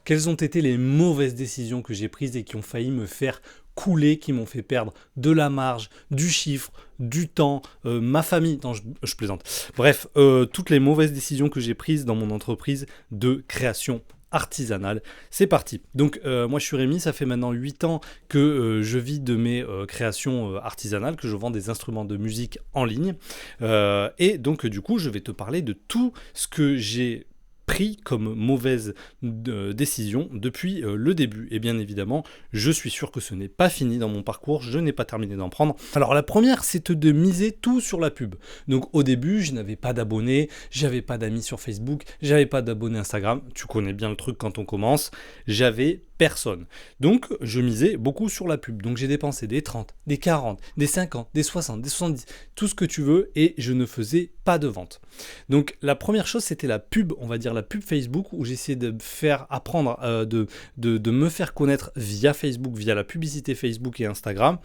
Quelles ont été les mauvaises décisions que j'ai prises et qui ont failli me faire couler, qui m'ont fait perdre de la marge, du chiffre, du temps, ma famille. Non, je plaisante. Bref, toutes les mauvaises décisions que j'ai prises dans mon entreprise de création artisanale. C'est parti. Donc moi je suis Rémi, ça fait maintenant 8 ans que je vis de mes créations artisanales, que je vends des instruments de musique en ligne. Et donc du coup je vais te parler de tout ce que j'ai pris comme mauvaise décision depuis le début. Et bien évidemment, je suis sûr que ce n'est pas fini dans mon parcours, je n'ai pas terminé d'en prendre. Alors la première, c'est de miser tout sur la pub. Donc au début, je n'avais pas d'abonnés, j'avais pas d'amis sur Facebook, j'avais pas d'abonnés Instagram, tu connais bien le truc quand on commence, j'avais personne. Donc je misais beaucoup sur la pub. Donc j'ai dépensé des 30, des 40, des 50, des 60, des 70, tout ce que tu veux, et je ne faisais pas de vente. Donc la première chose, c'était la pub, on va dire la pub Facebook, où j'essayais de faire apprendre, de me faire connaître via Facebook, via la publicité Facebook et Instagram.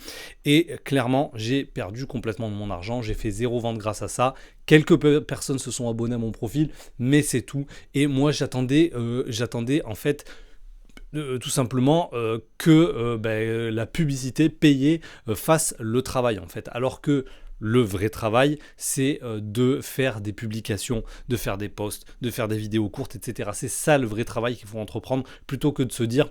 Et clairement, j'ai perdu complètement de mon argent, j'ai fait 0 vente grâce à ça. Quelques personnes se sont abonnées à mon profil, mais c'est tout. Et moi, j'attendais en fait tout simplement que la publicité payée fasse le travail en fait, alors que le vrai travail, c'est de faire des publications, de faire des posts, de faire des vidéos courtes, etc. C'est ça le vrai travail qu'il faut entreprendre, plutôt que de se dire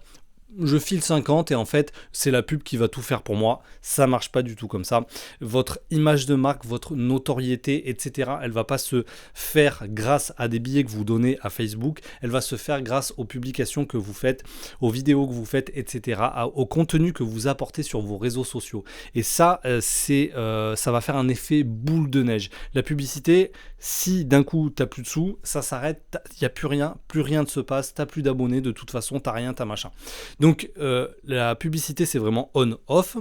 je file 50 et en fait c'est la pub qui va tout faire pour moi. Ça marche pas du tout comme ça. Votre image de marque, votre notoriété, etc., elle va pas se faire grâce à des billets que vous donnez à Facebook, elle va se faire grâce aux publications que vous faites, aux vidéos que vous faites, etc., au contenu que vous apportez sur vos réseaux sociaux. Et ça, ça va faire un effet boule de neige. La publicité, si d'un coup t'as plus de sous, ça s'arrête, il n'y a plus rien ne se passe, t'as plus d'abonnés, de toute façon t'as rien, t'as machin. Donc la publicité c'est vraiment on-off,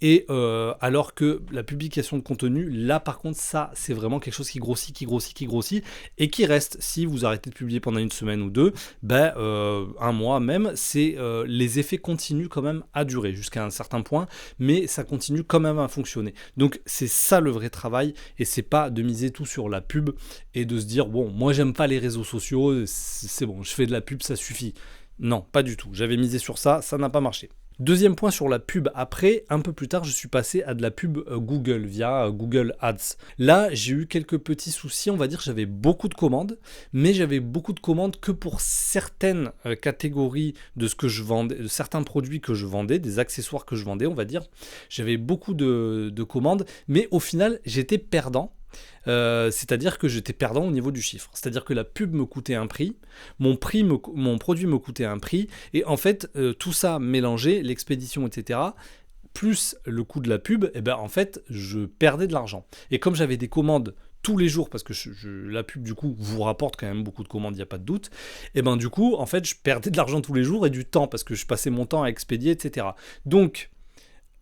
et alors que la publication de contenu, là par contre ça c'est vraiment quelque chose qui grossit et qui reste. Si vous arrêtez de publier pendant une semaine ou deux, un mois même, c'est les effets continuent quand même à durer jusqu'à un certain point, mais ça continue quand même à fonctionner. Donc c'est ça le vrai travail, et c'est pas de miser tout sur la pub et de se dire bon, moi j'aime pas les réseaux sociaux, c'est bon, je fais de la pub, ça suffit. Non, pas du tout. J'avais misé sur ça, ça n'a pas marché. Deuxième point sur la pub, après, un peu plus tard, je suis passé à de la pub Google via Google Ads. Là, j'ai eu quelques petits soucis, on va dire, j'avais beaucoup de commandes, mais j'avais beaucoup de commandes que pour certaines catégories de ce que je vendais, de certains produits que je vendais, des accessoires que je vendais, on va dire. J'avais beaucoup de commandes, mais au final, j'étais perdant. C'est-à-dire que j'étais perdant au niveau du chiffre. C'est-à-dire que la pub me coûtait un prix, mon produit me coûtait un prix, et en fait, tout ça mélangé, l'expédition, etc., plus le coût de la pub, en fait, je perdais de l'argent. Et comme j'avais des commandes tous les jours, parce que la pub, du coup, vous rapporte quand même beaucoup de commandes, il n'y a pas de doute, du coup, en fait, je perdais de l'argent tous les jours et du temps, parce que je passais mon temps à expédier, etc. Donc,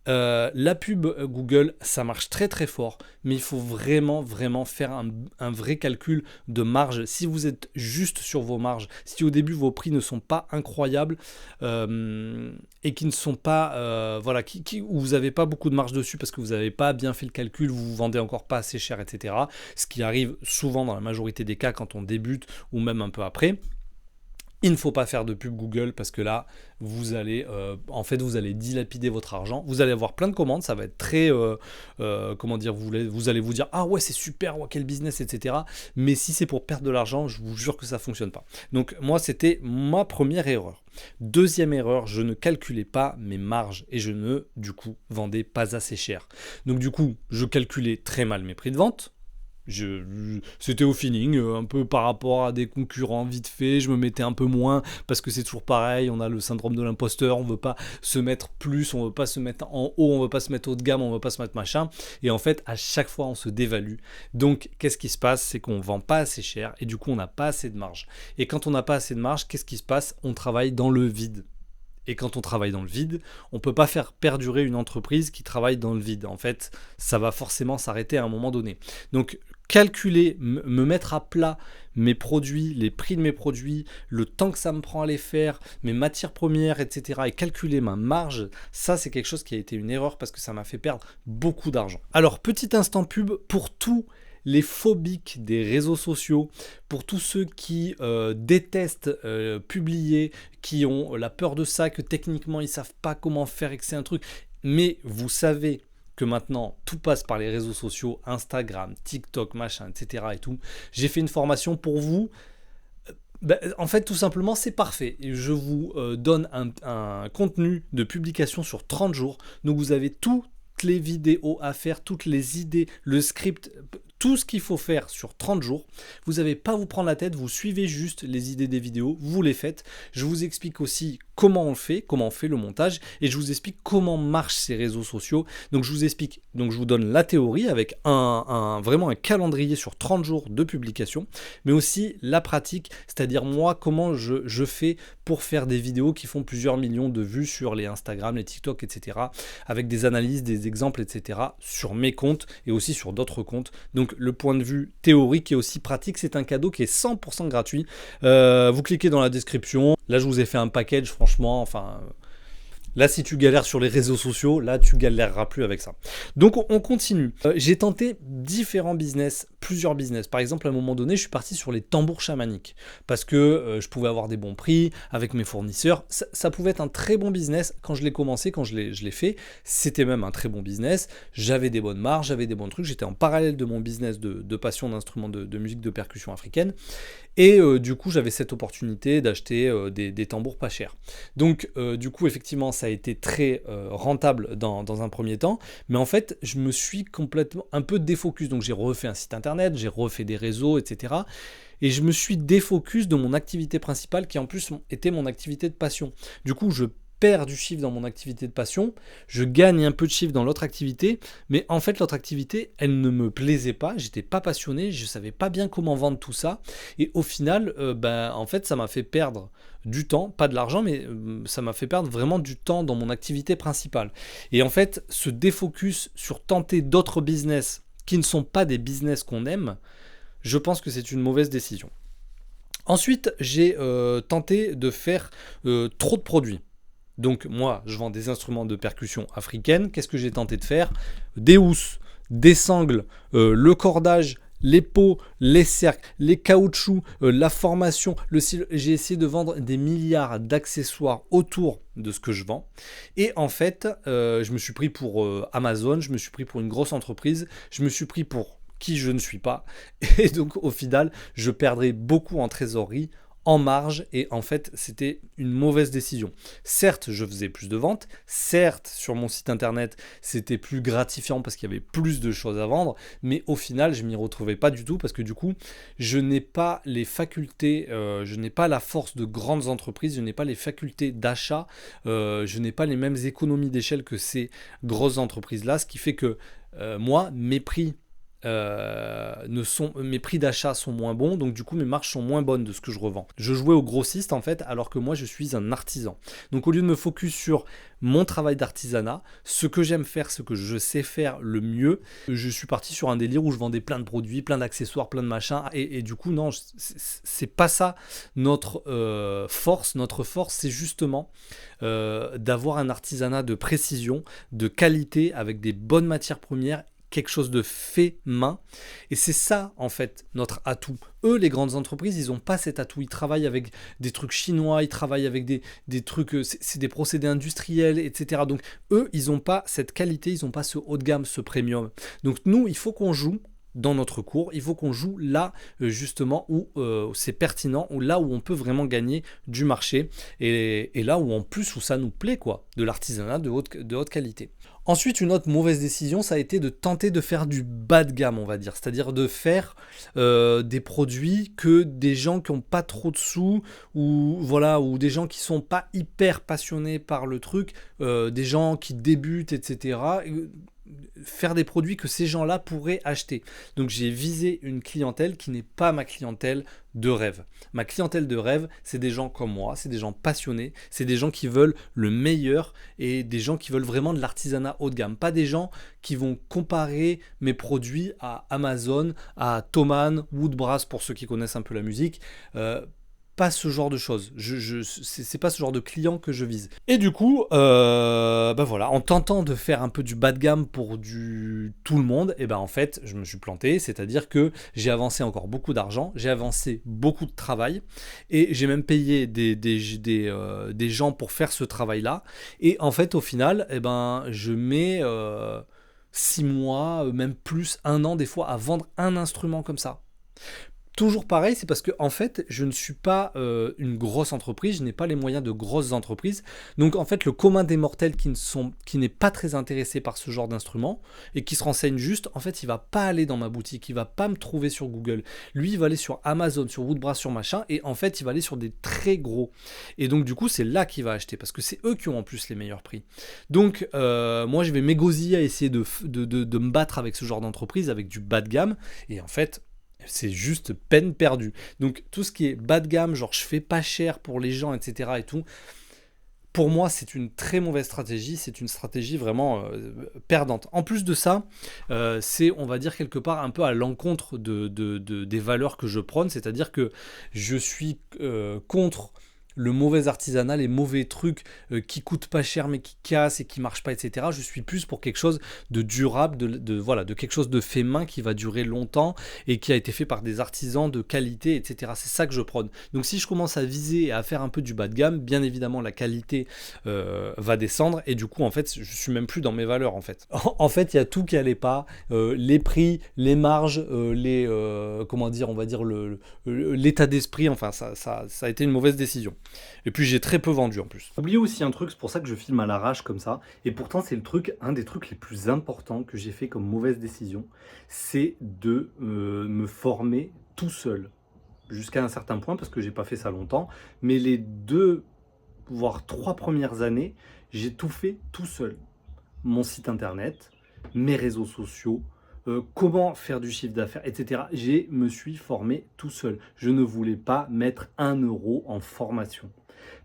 la pub Google, ça marche très très fort, mais il faut vraiment faire un vrai calcul de marge. Si vous êtes juste sur vos marges, si au début vos prix ne sont pas incroyables et qui ne sont pas, où vous n'avez pas beaucoup de marge dessus parce que vous n'avez pas bien fait le calcul, vous vendez encore pas assez cher, etc. Ce qui arrive souvent dans la majorité des cas quand on débute ou même un peu après. Il ne faut pas faire de pub Google parce que là, vous allez dilapider votre argent. Vous allez avoir plein de commandes, ça va être très, vous allez vous dire ah ouais c'est super, ouais, quel business, etc. Mais si c'est pour perdre de l'argent, je vous jure que ça fonctionne pas. Donc moi c'était ma première erreur. Deuxième erreur, je ne calculais pas mes marges et je ne du coup vendais pas assez cher. Donc du coup, je calculais très mal mes prix de vente. C'était au feeling, un peu par rapport à des concurrents vite fait, je me mettais un peu moins, parce que c'est toujours pareil, on a le syndrome de l'imposteur, on veut pas se mettre plus, on veut pas se mettre en haut, on veut pas se mettre haut de gamme, on veut pas se mettre machin, et en fait à chaque fois on se dévalue. Donc qu'est-ce qui se passe, c'est qu'on vend pas assez cher, et du coup on n'a pas assez de marge. Et quand on n'a pas assez de marge, qu'est-ce qui se passe? On travaille dans le vide. Et quand on travaille dans le vide, on ne peut pas faire perdurer une entreprise qui travaille dans le vide. En fait, ça va forcément s'arrêter à un moment donné. Donc, calculer, me mettre à plat mes produits, les prix de mes produits, le temps que ça me prend à les faire, mes matières premières, etc. et calculer ma marge, ça c'est quelque chose qui a été une erreur parce que ça m'a fait perdre beaucoup d'argent. Alors, petit instant pub pour tous les phobiques des réseaux sociaux, pour tous ceux qui détestent publier, qui ont la peur de ça, que techniquement ils savent pas comment faire et que c'est un truc. Mais vous savez que maintenant tout passe par les réseaux sociaux, Instagram, TikTok, machin, etc. et tout. J'ai fait une formation pour vous. En fait, tout simplement, c'est parfait. Je vous donne un contenu de publication sur 30 jours. Donc, vous avez toutes les vidéos à faire, toutes les idées, le script, tout ce qu'il faut faire sur 30 jours. Vous n'avez pas à vous prendre la tête, vous suivez juste les idées des vidéos, vous les faites. Je vous explique aussi comment on le fait, comment on fait le montage, et je vous explique comment marchent ces réseaux sociaux. Donc je vous explique, donc je vous donne la théorie avec vraiment un calendrier sur 30 jours de publication, mais aussi la pratique, c'est-à-dire moi comment je fais pour faire des vidéos qui font plusieurs millions de vues sur les Instagram, les TikTok, etc. avec des analyses, des exemples, etc. sur mes comptes et aussi sur d'autres comptes. Donc le point de vue théorique et aussi pratique, c'est un cadeau qui est 100% gratuit. Vous cliquez dans la description. Là, je vous ai fait un package, franchement, enfin... Là, si tu galères sur les réseaux sociaux, là, tu galéreras plus avec ça. Donc, on continue. J'ai tenté différents business, plusieurs business. Par exemple, à un moment donné, je suis parti sur les tambours chamaniques parce que je pouvais avoir des bons prix avec mes fournisseurs. Ça pouvait être un très bon business. Quand je l'ai commencé, quand je l'ai fait, c'était même un très bon business. J'avais des bonnes marges, j'avais des bons trucs. J'étais en parallèle de mon business de passion d'instruments de musique de percussion africaine. Et du coup, j'avais cette opportunité d'acheter des tambours pas chers. Donc, du coup, effectivement, ça a été très rentable dans un premier temps. Mais en fait, je me suis complètement un peu défocus. Donc, j'ai refait un site internet, j'ai refait des réseaux, etc. Et je me suis défocus de mon activité principale qui, en plus, était mon activité de passion. Du coup, je perds du chiffre dans mon activité de passion, je gagne un peu de chiffre dans l'autre activité, mais en fait l'autre activité, elle ne me plaisait pas, j'étais pas passionné, je savais pas bien comment vendre tout ça, et au final, en fait ça m'a fait perdre du temps, pas de l'argent, mais ça m'a fait perdre vraiment du temps dans mon activité principale. Et en fait, ce défocus sur tenter d'autres business qui ne sont pas des business qu'on aime, je pense que c'est une mauvaise décision. Ensuite, j'ai tenté de faire trop de produits. Donc moi, je vends des instruments de percussion africaines. Qu'est-ce que j'ai tenté de faire? Des housses, des sangles, le cordage, les pots, les cercles, les caoutchoucs, la formation, le cil. J'ai essayé de vendre des milliards d'accessoires autour de ce que je vends. Et en fait, je me suis pris pour Amazon, je me suis pris pour une grosse entreprise, je me suis pris pour qui je ne suis pas. Et donc au final, je perdrai beaucoup en trésorerie, en marge, et en fait c'était une mauvaise décision. Certes, je faisais plus de ventes, certes sur mon site internet c'était plus gratifiant parce qu'il y avait plus de choses à vendre, mais au final je m'y retrouvais pas du tout parce que du coup je n'ai pas les facultés, je n'ai pas la force de grandes entreprises, je n'ai pas les facultés d'achat, je n'ai pas les mêmes économies d'échelle que ces grosses entreprises là, ce qui fait que moi mes prix mes prix d'achat sont moins bons, donc du coup mes marges sont moins bonnes de ce que je revends. Je jouais au grossiste en fait, alors que moi je suis un artisan. Donc au lieu de me focus sur mon travail d'artisanat, ce que j'aime faire, ce que je sais faire le mieux, je suis parti sur un délire où je vendais plein de produits, plein d'accessoires, plein de machins, et du coup non, c'est pas ça notre force. Notre force c'est justement d'avoir un artisanat de précision, de qualité, avec des bonnes matières premières, quelque chose de fait main, et c'est ça en fait notre atout. Eux, les grandes entreprises, ils n'ont pas cet atout, ils travaillent avec des trucs chinois, ils travaillent avec des trucs, c'est des procédés industriels, etc. Donc eux, ils n'ont pas cette qualité, ils n'ont pas ce haut de gamme, ce premium. Donc nous, il faut qu'on joue dans notre cours, il faut qu'on joue là justement où c'est pertinent, ou là où on peut vraiment gagner du marché, et là où en plus où ça nous plaît, quoi, de l'artisanat de haute qualité. Ensuite, une autre mauvaise décision, ça a été de tenter de faire du bas de gamme, on va dire, c'est-à-dire de faire des produits que des gens qui n'ont pas trop de sous, ou des gens qui sont pas hyper passionnés par le truc, des gens qui débutent, etc. Faire des produits que ces gens-là pourraient acheter. Donc j'ai visé une clientèle qui n'est pas ma clientèle de rêve. Ma clientèle de rêve, c'est des gens comme moi, c'est des gens passionnés, c'est des gens qui veulent le meilleur, et des gens qui veulent vraiment de l'artisanat haut de gamme. Pas des gens qui vont comparer mes produits à Amazon, à Thomann, Woodbrass pour ceux qui connaissent un peu la musique. pas ce genre de choses. C'est pas ce genre de client que je vise. Et du coup, bah voilà, en tentant de faire un peu du bas de gamme pour tout le monde, et ben en fait, je me suis planté. C'est-à-dire que j'ai avancé encore beaucoup d'argent, j'ai avancé beaucoup de travail, et j'ai même payé des gens pour faire ce travail-là. Et en fait, au final, eh ben, je mets 6 mois, même plus, 1 an des fois, à vendre un instrument comme ça. Toujours pareil, c'est parce que en fait, je ne suis pas une grosse entreprise, je n'ai pas les moyens de grosses entreprises. Donc en fait, le commun des mortels qui n'est pas très intéressé par ce genre d'instrument et qui se renseigne juste, en fait, il va pas aller dans ma boutique, il va pas me trouver sur Google. Lui, il va aller sur Amazon, sur Woodbrass, sur machin, et en fait, il va aller sur des très gros. Et donc du coup, c'est là qu'il va acheter parce que c'est eux qui ont en plus les meilleurs prix. Donc moi, je vais m'égosiller à essayer de me battre avec ce genre d'entreprise, avec du bas de gamme, et en fait, c'est juste peine perdue. Donc tout ce qui est bas de gamme, genre je fais pas cher pour les gens, etc. et tout, pour moi c'est une très mauvaise stratégie, c'est une stratégie vraiment perdante. En plus de ça, c'est, on va dire, quelque part un peu à l'encontre des valeurs que je prône, c'est-à-dire que je suis contre le mauvais artisanat, les mauvais trucs qui coûtent pas cher mais qui cassent et qui marchent pas, etc. Je suis plus pour quelque chose de durable, voilà, de quelque chose de fait main qui va durer longtemps et qui a été fait par des artisans de qualité, etc. C'est ça que je prône. Donc si je commence à viser et à faire un peu du bas de gamme, bien évidemment la qualité va descendre et du coup en fait je suis même plus dans mes valeurs en fait. En fait il y a tout qui allait pas, les prix, les marges, comment dire, on va dire l'état d'esprit, enfin ça a été une mauvaise décision. Et puis j'ai très peu vendu en plus. Oubliez aussi un truc, c'est pour ça que je filme à l'arrache comme ça, et pourtant c'est un des trucs les plus importants que j'ai fait comme mauvaise décision, c'est de me former tout seul, jusqu'à un certain point, parce que j'ai pas fait ça longtemps, mais les 2, voire 3 premières années, j'ai tout fait tout seul. Mon site internet, mes réseaux sociaux, comment faire du chiffre d'affaires, etc. Je me suis formé tout seul. Je ne voulais pas mettre 1 euro en formation.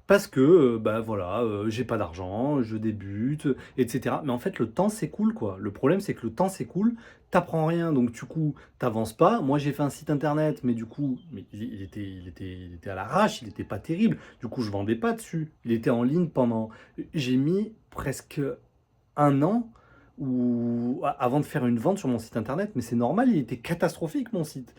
Parce que, bah voilà, j'ai pas d'argent, je débute, etc. Mais en fait, le temps s'écoule, quoi. Le problème, c'est que le temps s'écoule, t'apprends rien, donc du coup, t'avances pas. Moi, j'ai fait un site internet, mais du coup, il était à l'arrache, il était pas terrible. Du coup, je vendais pas dessus. Il était en ligne pendant... J'ai mis presque 1 an avant de faire une vente sur mon site internet, mais c'est normal, il était catastrophique mon site.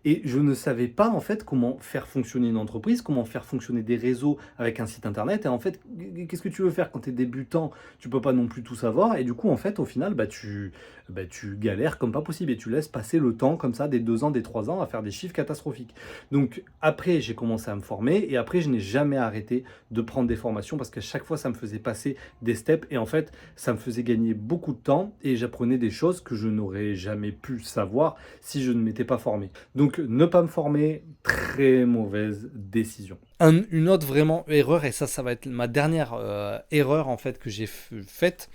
Et je ne savais pas en fait comment faire fonctionner une entreprise, comment faire fonctionner des réseaux avec un site internet. Et en fait, qu'est-ce que tu veux faire quand tu es débutant? Tu peux pas non plus tout savoir. Et du coup, en fait, au final, tu galères comme pas possible et tu laisses passer le temps comme ça, des 2 ans, des 3 ans, à faire des chiffres catastrophiques. Donc après, j'ai commencé à me former et après, je n'ai jamais arrêté de prendre des formations parce qu'à chaque fois, ça me faisait passer des steps et en fait, ça me faisait gagner beaucoup de temps et j'apprenais des choses que je n'aurais jamais pu savoir si je ne m'étais pas formé. Donc ne pas me former, très mauvaise décision. Une autre vraiment erreur, et ça va être ma dernière erreur en fait que j'ai faite,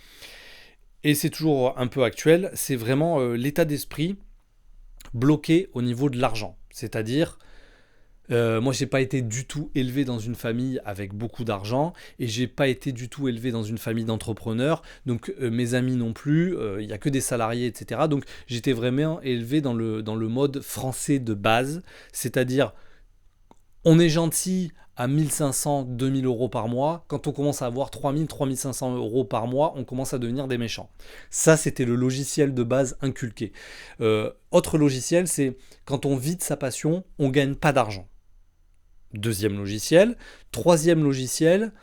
et c'est toujours un peu actuel, c'est vraiment l'état d'esprit bloqué au niveau de l'argent. C'est-à-dire, moi, j'ai pas été du tout élevé dans une famille avec beaucoup d'argent et j'ai pas été du tout élevé dans une famille d'entrepreneurs. Donc, mes amis non plus. Il y a que des salariés, etc. Donc, j'étais vraiment élevé dans le mode français de base, c'est-à-dire on est gentil à 1500, 2000 euros par mois. Quand on commence à avoir 3000, 3500 euros par mois, on commence à devenir des méchants. Ça, c'était le logiciel de base inculqué. Autre logiciel, c'est quand on vide sa passion, on ne gagne pas d'argent. Deuxième logiciel. Troisième logiciel,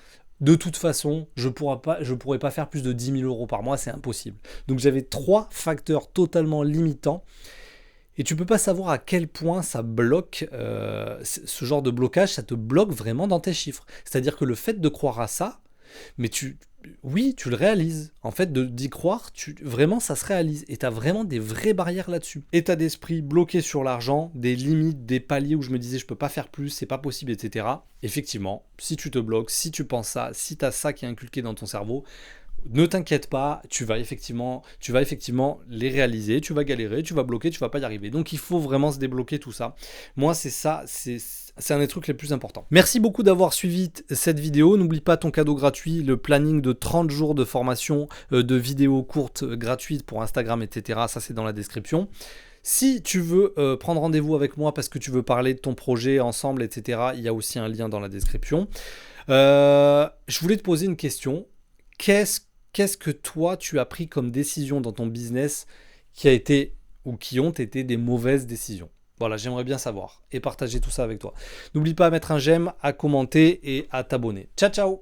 de toute façon, je pourrais pas faire plus de 10 000 euros par mois, c'est impossible. Donc j'avais 3 facteurs totalement limitants. Et tu peux pas savoir à quel point ça bloque, ce genre de blocage, ça te bloque vraiment dans tes chiffres. C'est-à-dire que le fait de croire à ça, mais oui, tu le réalises. En fait, d'y croire, vraiment, ça se réalise. Et tu as vraiment des vraies barrières là-dessus. État d'esprit bloqué sur l'argent, des limites, des paliers où je me disais je peux pas faire plus, c'est pas possible, etc. Effectivement, si tu te bloques, si tu penses ça, si tu as ça qui est inculqué dans ton cerveau, ne t'inquiète pas, tu vas effectivement les réaliser, tu vas galérer, tu vas bloquer, tu vas pas y arriver. Donc il faut vraiment se débloquer tout ça. Moi, c'est ça, c'est un des trucs les plus importants. Merci beaucoup d'avoir suivi cette vidéo. N'oublie pas ton cadeau gratuit, le planning de 30 jours de formation, de vidéos courtes gratuites pour Instagram, etc. Ça, c'est dans la description. Si tu veux prendre rendez-vous avec moi parce que tu veux parler de ton projet ensemble, etc., il y a aussi un lien dans la description. Je voulais te poser une question. Qu'est-ce que toi, tu as pris comme décision dans ton business qui a été ou qui ont été des mauvaises décisions? Voilà, j'aimerais bien savoir et partager tout ça avec toi. N'oublie pas à mettre un j'aime, à commenter et à t'abonner. Ciao, ciao!